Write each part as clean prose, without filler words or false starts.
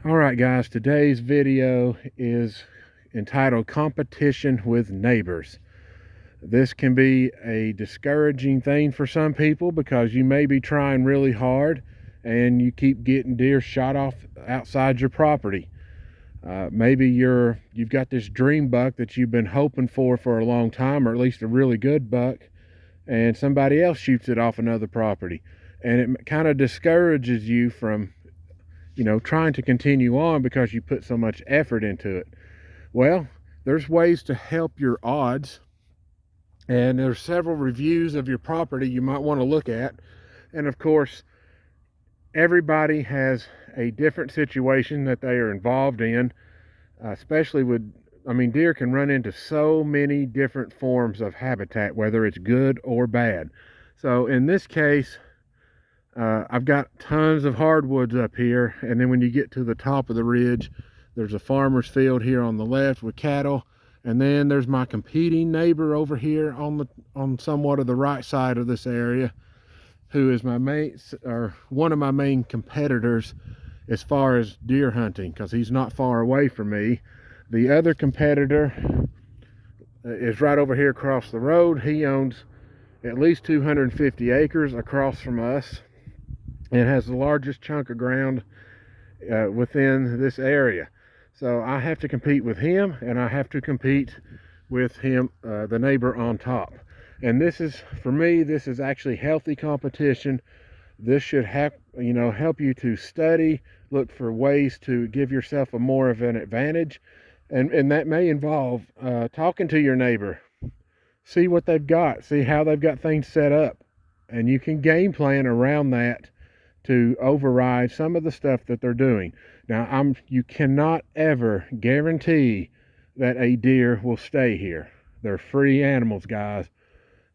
All right, guys, today's video is entitled Competition with Neighbors. This can be a discouraging thing for some people because you may be trying really hard and you keep getting deer shot off outside your property. Maybe you've got this dream buck that you've been hoping for a long time, or at least a really good buck, and somebody else shoots it off another property. And it kind of discourages you from trying to continue on because you put so much effort into it. Well, there's ways to help your odds, and there's several reviews of your property you might want to look at. And of course, everybody has a different situation that they are involved in, especially with, deer can run into so many different forms of habitat, whether it's good or bad. So in this case, I've got tons of hardwoods up here, and then when you get to the top of the ridge, there's a farmer's field here on the left with cattle, and then there's my competing neighbor over here on somewhat of the right side of this area, who is one of my main competitors as far as deer hunting, because he's not far away from me. The other competitor is right over here across the road. He owns at least 250 acres across from us and has the largest chunk of ground within this area. So I have to compete with him, and I have to compete with him, the neighbor on top. And this is, for me, this is actually healthy competition. This should help you to study, look for ways to give yourself more of an advantage, and that may involve talking to your neighbor, see what they've got, see how they've got things set up, and you can game plan around that to override some of the stuff that they're doing. Now, you cannot ever guarantee that a deer will stay here. They're free animals, guys.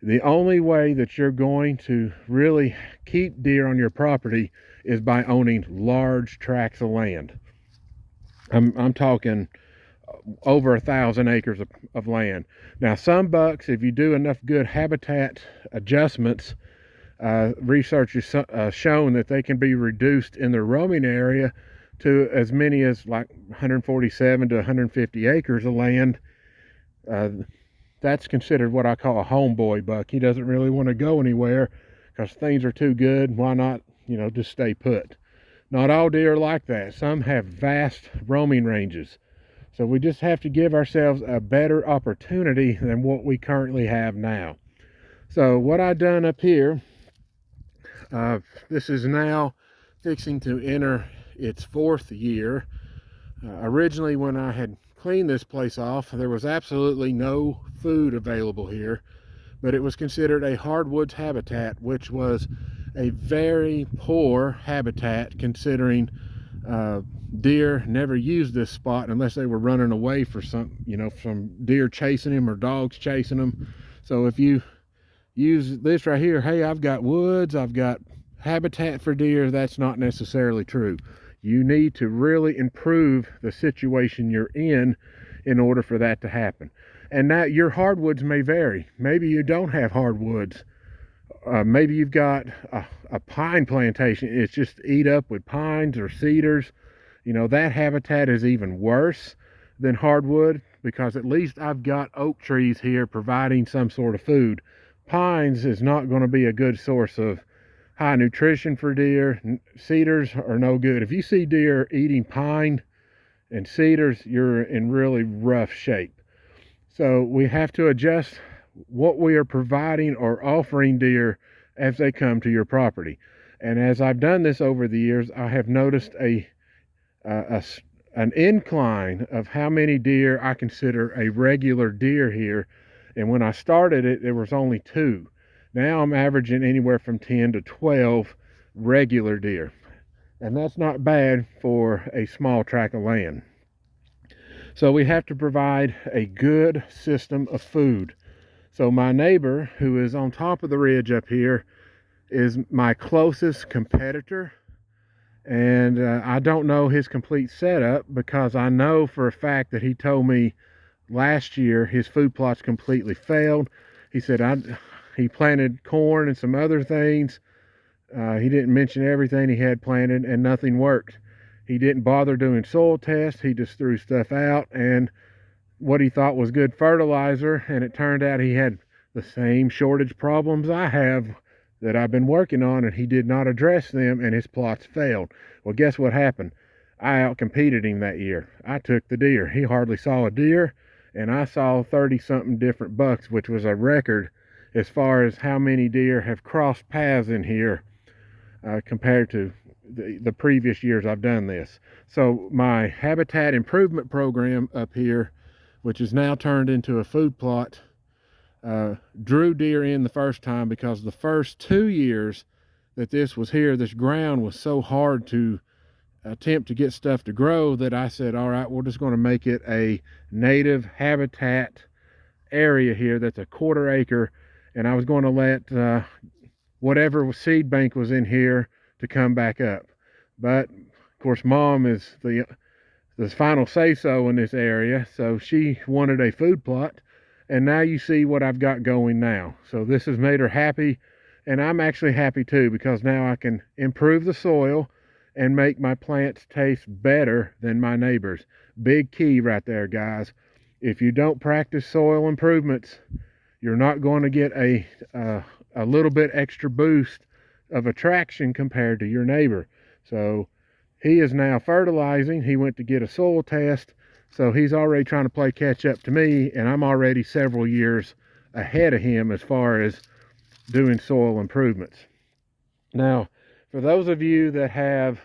The only way that you're going to really keep deer on your property is by owning large tracts of land. I'm talking over 1,000 acres of land. Now, some bucks, if you do enough good habitat adjustments, research has shown that they can be reduced in their roaming area to as many as like 147 to 150 acres of land. That's considered what I call a homeboy buck. He doesn't really want to go anywhere because things are too good. Why not, just stay put? Not all deer are like that. Some have vast roaming ranges. So we just have to give ourselves a better opportunity than what we currently have now. So what I've done up here, this is now fixing to enter its 4th year. Originally, when I had cleaned this place off, there was absolutely no food available here, but it was considered a hardwoods habitat, which was a very poor habitat considering deer never used this spot unless they were running away for some deer chasing them or dogs chasing them. So if you use this right here, hey, I've got woods, I've got habitat for deer, that's not necessarily true. You need to really improve the situation you're in order for that to happen. And now your hardwoods may vary. Maybe you don't have hardwoods. Maybe you've got a pine plantation. It's just eat up with pines or cedars. That habitat is even worse than hardwood, because at least I've got oak trees here providing some sort of food. Pines is not going to be a good source of high nutrition for deer. Cedars are no good. If you see deer eating pine and cedars, you're in really rough shape. So we have to adjust what we are providing or offering deer as they come to your property. And as I've done this over the years, I have noticed an incline of how many deer I consider a regular deer here. And when I started it, there was only 2. Now I'm averaging anywhere from 10 to 12 regular deer. And that's not bad for a small tract of land. So we have to provide a good system of food. So my neighbor, who is on top of the ridge up here, is my closest competitor. And I don't know his complete setup, because I know for a fact that he told me last year his food plots completely failed. He said he planted corn and some other things. He didn't mention everything he had planted, and nothing worked. He didn't bother doing soil tests. He just threw stuff out and what he thought was good fertilizer, and it turned out he had the same shortage problems I have that I've been working on, and he did not address them, and his plots failed. Well, guess what happened? I outcompeted him that year. I took the deer. He hardly saw a deer, and I saw 30-something different bucks, which was a record as far as how many deer have crossed paths in here compared to the previous years I've done this. So my habitat improvement program up here, which is now turned into a food plot, drew deer in the first time because the first 2 years that this was here, this ground was so hard to attempt to get stuff to grow that I said, all right, we're just going to make it a native habitat area here that's a 1/4 acre, and I was going to let whatever seed bank was in here to come back up. But of course, Mom is the final say-so in this area, so she wanted a food plot, and now you see what I've got going now. So this has made her happy, and I'm actually happy too, because now I can improve the soil and make my plants taste better than my neighbors. Big key right there, guys. If you don't practice soil improvements, you're not going to get a little bit extra boost of attraction compared to your neighbor. So he is now fertilizing. He went to get a soil test, so he's already trying to play catch up to me, and I'm already several years ahead of him as far as doing soil improvements. Now, for those of you that have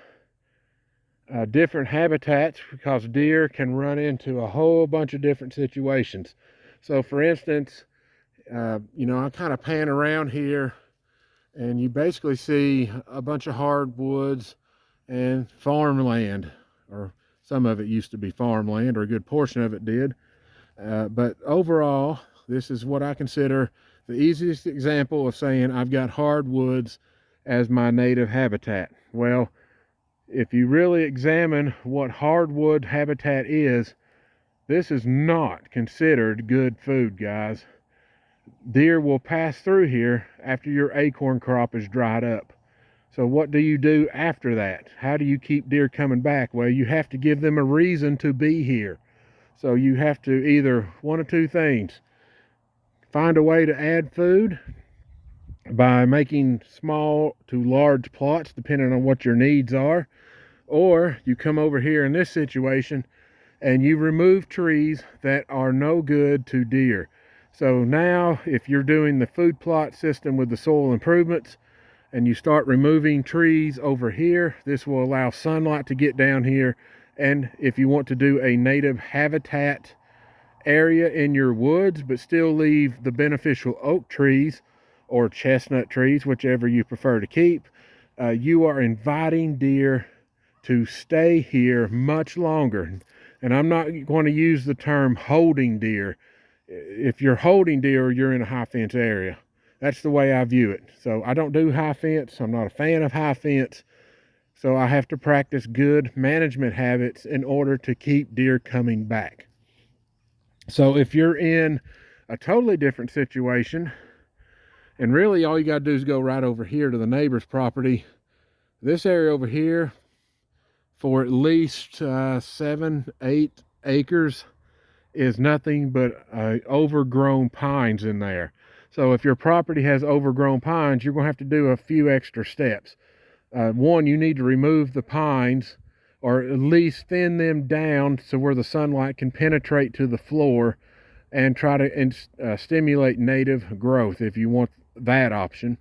different habitats, because deer can run into a whole bunch of different situations. So for instance, you know, I kind of pan around here and you basically see a bunch of hardwoods and farmland, or some of it used to be farmland, or a good portion of it did. But overall, this is what I consider the easiest example of saying I've got hardwoods as my native habitat. Well, if you really examine what hardwood habitat is, this is not considered good food, guys. Deer will pass through here after your acorn crop is dried up. So what do you do after that? How do you keep deer coming back? Well, you have to give them a reason to be here. So you have to either one of two things: find a way to add food by making small to large plots depending on what your needs are, or you come over here in this situation and you remove trees that are no good to deer. So now if you're doing the food plot system with the soil improvements and you start removing trees over here, this will allow sunlight to get down here. And if you want to do a native habitat area in your woods but still leave the beneficial oak trees or chestnut trees, whichever you prefer to keep, you are inviting deer to stay here much longer. And I'm not going to use the term holding deer. If you're holding deer, you're in a high fence area. That's the way I view it. So I don't do high fence. I'm not a fan of high fence. So I have to practice good management habits in order to keep deer coming back. So if you're in a totally different situation, and really all you got to do is go right over here to the neighbor's property. This area over here, for at least 7-8 acres, is nothing but overgrown pines in there. So if your property has overgrown pines, you're going to have to do a few extra steps. One, you need to remove the pines, or at least thin them down so where the sunlight can penetrate to the floor, and try to stimulate native growth if you want that option.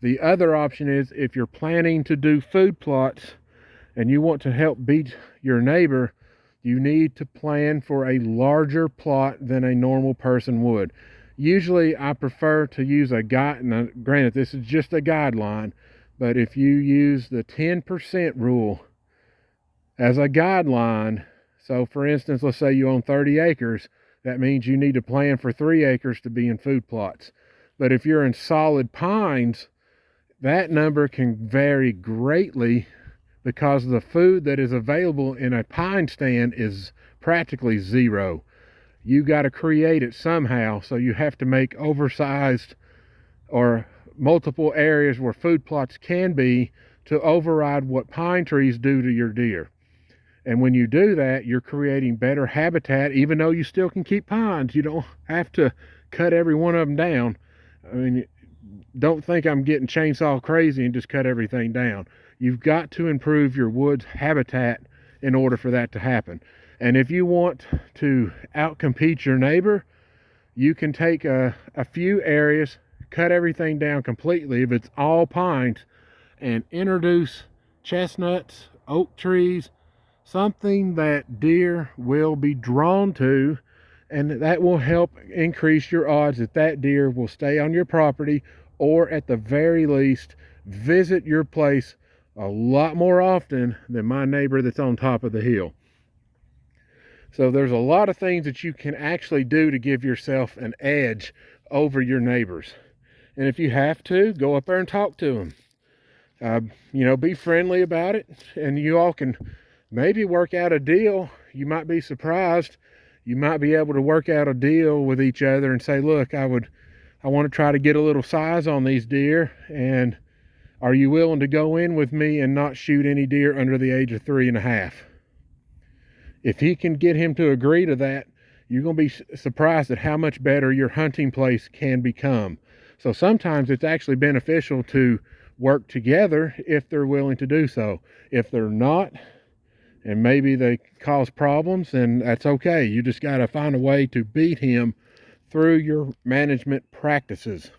The other option is if you're planning to do food plots and you want to help beat your neighbor, you need to plan for a larger plot than a normal person would. Usually I prefer to use a guide. Now, granted, this is just a guideline, but if you use the 10% rule as a guideline, so for instance, let's say you own 30 acres, that means you need to plan for 3 acres to be in food plots. But if you're in solid pines, that number can vary greatly because the food that is available in a pine stand is practically zero. You got to create it somehow, so you have to make oversized or multiple areas where food plots can be to override what pine trees do to your deer. And when you do that, you're creating better habitat, even though you still can keep pines. You don't have to cut every one of them down. I mean, don't think I'm getting chainsaw crazy and just cut everything down. You've got to improve your woods habitat in order for that to happen. And if you want to outcompete your neighbor, you can take a few areas, cut everything down completely if it's all pines, and introduce chestnuts, oak trees, something that deer will be drawn to, and that will help increase your odds that that deer will stay on your property, or at the very least visit your place a lot more often than my neighbor that's on top of the hill. So there's a lot of things that you can actually do to give yourself an edge over your neighbors. And if you have to, go up there and talk to them. Be friendly about it, and you all can maybe work out a deal. You might be surprised. You might be able to work out a deal with each other and say, look, I want to try to get a little size on these deer, and are you willing to go in with me and not shoot any deer under the age of 3.5? If he can get him to agree to that, you're going to be surprised at how much better your hunting place can become. So sometimes it's actually beneficial to work together if they're willing to do so. If they're not, and maybe they cause problems, then that's okay. You just got to find a way to beat him through your management practices.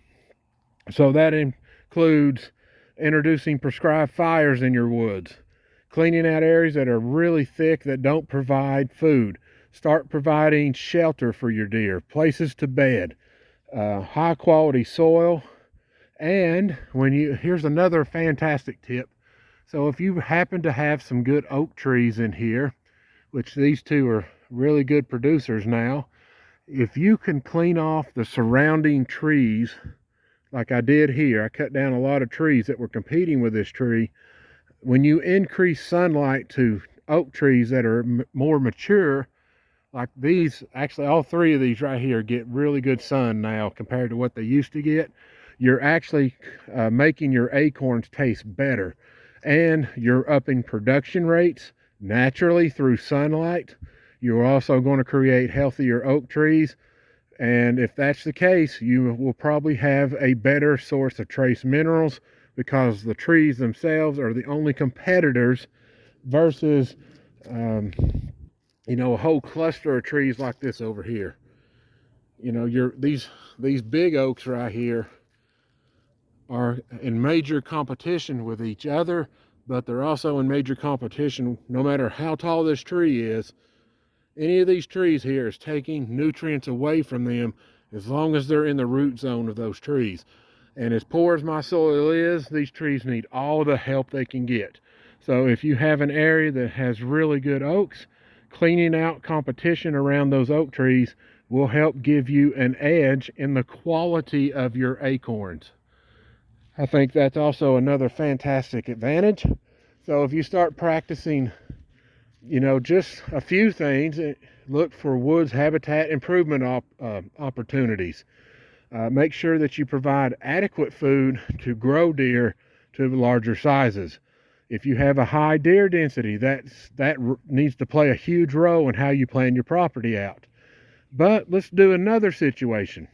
So that includes introducing prescribed fires in your woods, cleaning out areas that are really thick that don't provide food. Start providing shelter for your deer, places to bed, high quality soil. And here's another fantastic tip. So if you happen to have some good oak trees in here, which these two are really good producers now, if you can clean off the surrounding trees, like I did here, I cut down a lot of trees that were competing with this tree. When you increase sunlight to oak trees that are more mature, like these, actually all three of these right here get really good sun now compared to what they used to get. You're actually making your acorns taste better, and you're upping production rates naturally through sunlight. You're also going to create healthier oak trees, and if that's the case, you will probably have a better source of trace minerals, because the trees themselves are the only competitors versus a whole cluster of trees like this over here. These big oaks right here are in major competition with each other, but they're also in major competition no matter how tall this tree is. Any of these trees here is taking nutrients away from them as long as they're in the root zone of those trees. And as poor as my soil is, these trees need all the help they can get. So if you have an area that has really good oaks, cleaning out competition around those oak trees will help give you an edge in the quality of your acorns. I think that's also another fantastic advantage. So if you start practicing, just a few things, look for woods habitat improvement opportunities. Make sure that you provide adequate food to grow deer to larger sizes. If you have a high deer density, that needs to play a huge role in how you plan your property out. But let's do another situation.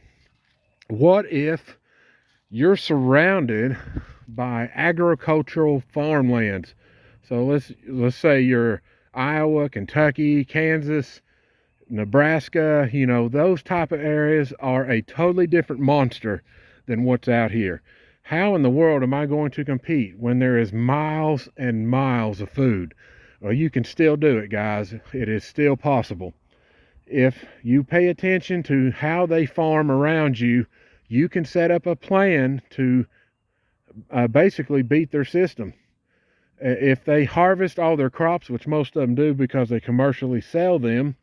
What if you're surrounded by agricultural farmlands? So let's say you're Iowa, Kentucky, Kansas, Nebraska, those type of areas are a totally different monster than what's out here. How in the world am I going to compete when there is miles and miles of food? Well, you can still do it, guys. It is still possible. If you pay attention to how they farm around you, you can set up a plan to basically beat their system. If they harvest all their crops, which most of them do because they commercially sell them,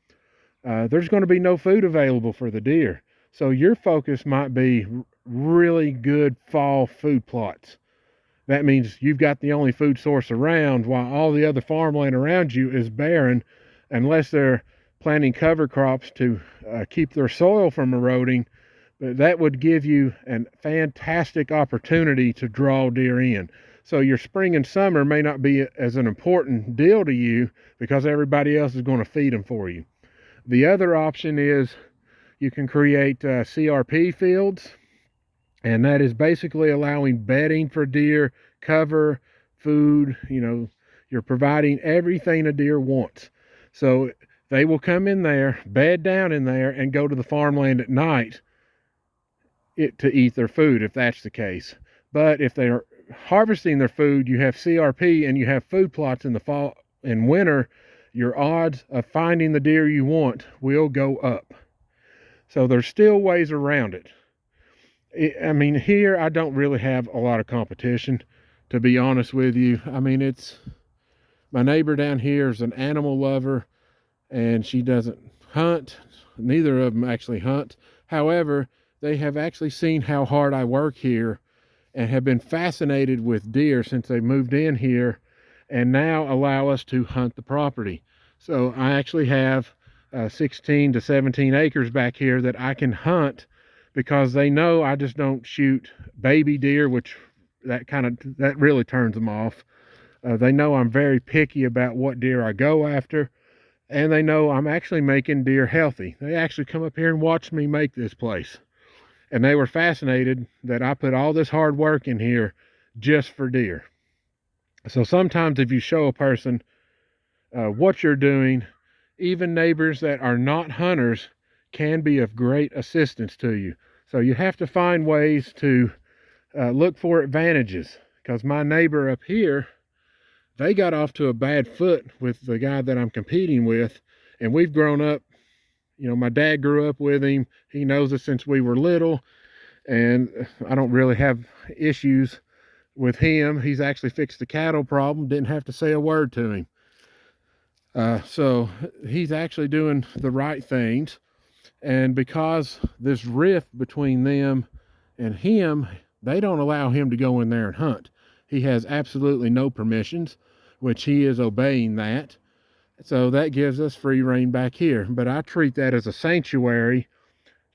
there's going to be no food available for the deer. So your focus might be really good fall food plots. That means you've got the only food source around, while all the other farmland around you is barren, unless they're planting cover crops to keep their soil from eroding. But that would give you a fantastic opportunity to draw deer in. So your spring and summer may not be as an important deal to you because everybody else is going to feed them for you. The other option is you can create CRP fields, and that is basically allowing bedding for deer, cover, food. You're providing everything a deer wants. So they will come in there, bed down in there, and go to the farmland at night to eat their food, if that's the case. But if they're harvesting their food, you have CRP and you have food plots in the fall and winter, your odds of finding the deer you want will go up. So there's still ways around it. I mean, here I don't really have a lot of competition, to be honest with you. I mean, it's my neighbor down here is an animal lover, and she doesn't hunt. Neither of them actually hunt. However, they have actually seen how hard I work here and have been fascinated with deer since they moved in here, and now allow us to hunt the property. So I actually have 16 to 17 acres back here that I can hunt, because they know I just don't shoot baby deer, which that really turns them off. They know I'm very picky about what deer I go after, and they know I'm actually making deer healthy. They actually come up here and watch me make this place, and they were fascinated that I put all this hard work in here just for deer. So sometimes if you show a person what you're doing, even neighbors that are not hunters can be of great assistance to you. So you have to find ways to look for advantages, because my neighbor up here, they got off to a bad foot with the guy that I'm competing with, and we've grown up. My dad grew up with him. He knows us since we were little, and I don't really have issues with him. He's actually fixed the cattle problem, didn't have to say a word to him. So he's actually doing the right things. And because this rift between them and him, they don't allow him to go in there and hunt. He has absolutely no permissions, which he is obeying that. So that gives us free rein back here. But I treat that as a sanctuary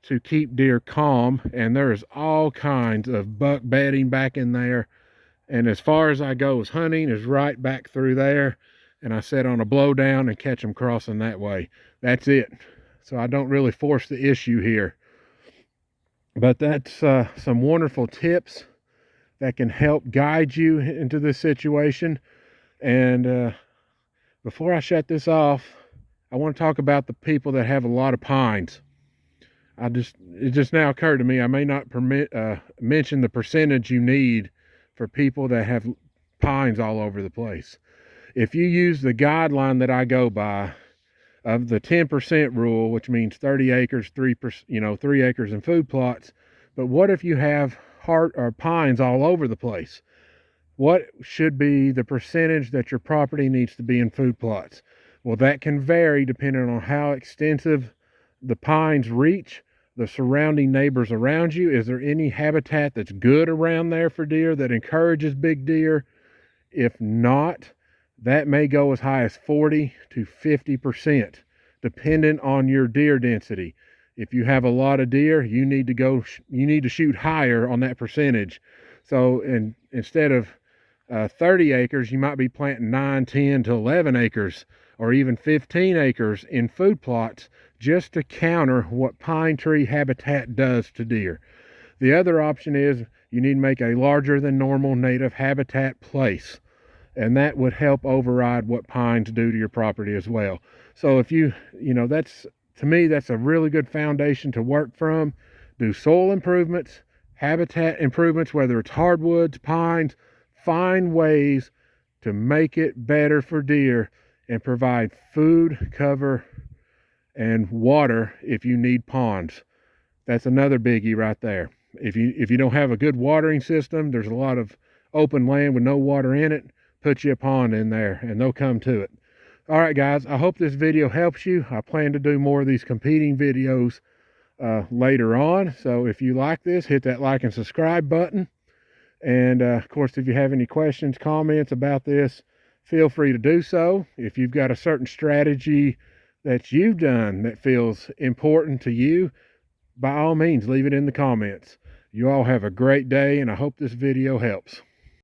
to keep deer calm, and there's all kinds of buck bedding back in there. And as far as I go as hunting is right back through there, and I set on a blow down and catch them crossing that way. That's it. So I don't really force the issue here. But that's some wonderful tips that can help guide you into this situation. And before I shut this off, I want to talk about the people that have a lot of pines. It just now occurred to me, I may not mention the percentage you need for people that have pines all over the place. If you use the guideline that I go by of the 10% rule, which means 30 acres, 3 acres in food plots. But what if you have pines all over the place? What should be the percentage that your property needs to be in food plots? Well, that can vary depending on how extensive the pines reach, the surrounding neighbors around you. Is there any habitat that's good around there for deer that encourages big deer? If not, that may go as high as 40 to 50%, dependent on your deer density. If you have a lot of deer, you need to shoot higher on that percentage. So instead of 30 acres, you might be planting 9, 10 to 11 acres, or even 15 acres in food plots, just to counter what pine tree habitat does to deer. The other option is you need to make a larger than normal native habitat place, and that would help override what pines do to your property as well. So if to me, that's a really good foundation to work from. Do soil improvements, habitat improvements, whether it's hardwoods, pines. Find ways to make it better for deer and provide food, cover, and water if you need ponds. That's another biggie right there. If you don't have a good watering system, there's a lot of open land with no water in it, put you a pond in there and they'll come to it. All right, guys, I hope this video helps you. I plan to do more of these competing videos later on. So if you like this, hit that like and subscribe button. And of course, if you have any questions, comments about this, feel free to do so. If you've got a certain strategy that you've done that feels important to you, by all means, leave it in the comments. You all have a great day, and I hope this video helps.